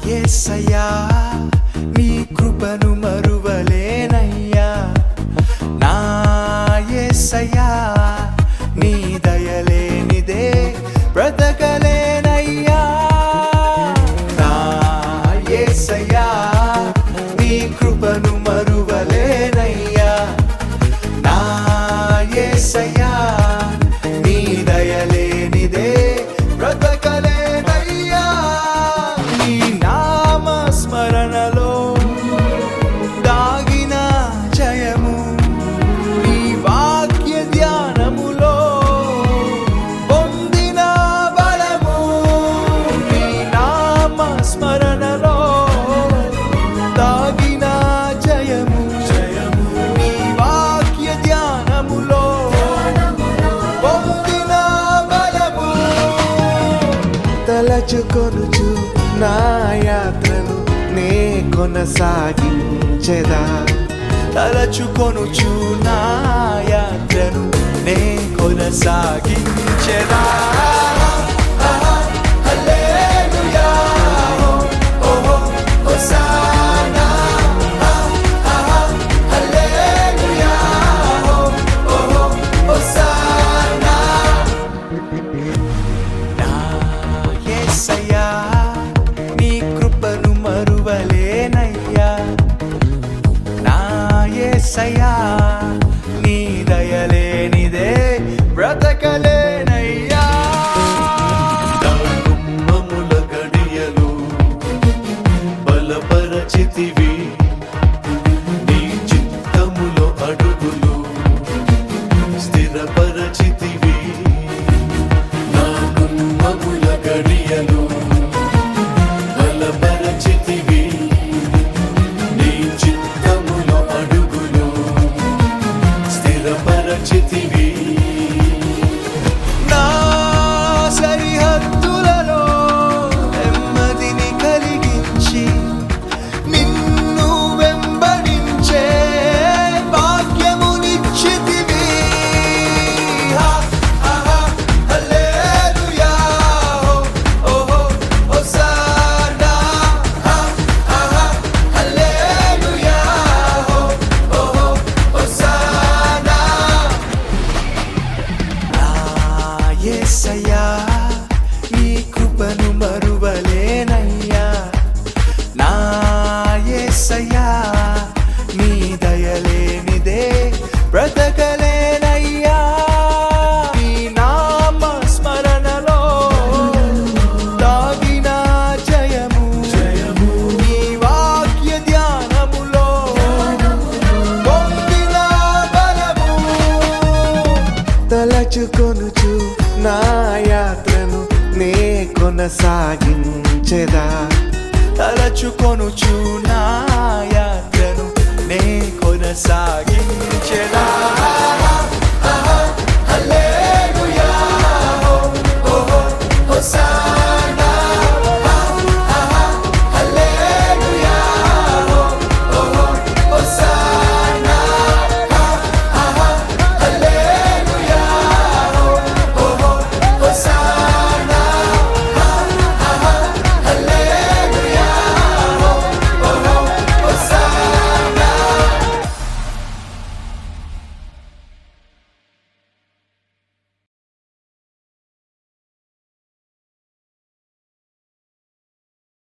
యేసయ్యా నీ కృపను మరువలేనయ్యా నా యేసయ్యా నీ దయలేనిదే బ్రతకలేనయ్యా నా యేసయ్యా నీ కృపను మరువలేనయ్యా నా యేసయ్యా నీ దయలేనిదే బ్రతకలేనయ్యా నీ నామస్మరణలో దాగిన జయము నీ వాక్య ధ్యానములో పొందిన బలము నీ నామస్మరణలో దాగిన జయము నీ వాక్య ధ్యానములో పొందిన బలము తలచుకొనుచు నా యాత్రను నే కొనసాగించెదా తలచుకొనుచు నా యాత్రను నే కొనసాగించెదా హల్లెలూయా ఓహో హోసానా హల్లెలూయా ఓహో హోసానా నా యేసయ్యా నీ కృపను మరువలేనయ్యా నా యేసయ్యా నీ దయలేనిదే బ్రతకలేనయ్యా నా గుమ్మముల గడియలు బలపరచితివి నీ చిత్తములో అడుగులు స్థిరపరచితివి నా గుమ్మముల గడియలు బలపరచితివి నీ చిత్తములో అడుగులు స్థిరపరచితివి నా సరిహద్దులలో నెమ్మదిని కలిగించి నిన్ను వెంబడించే భాగ్యమునిచ్చితివి హల్లెలూయా ఓహో హోసానా హల్లెలూయా ఓహో హోసానా నా యేసయ్యా నీ కృపను మరువలేనయ్యా నా యేసయ్యా నీ దయలేనిదే బ్రతకలేనయ్యా నీ నామస్మరణలో దాగిన జయము నీ వాక్య ధ్యానములో పొందిన బలము తలచుకొనుచు నా యాత్రను నే కొనసాగించెదా తలచుకొనుచు నా యాత్రను నే కొనసాగించెదా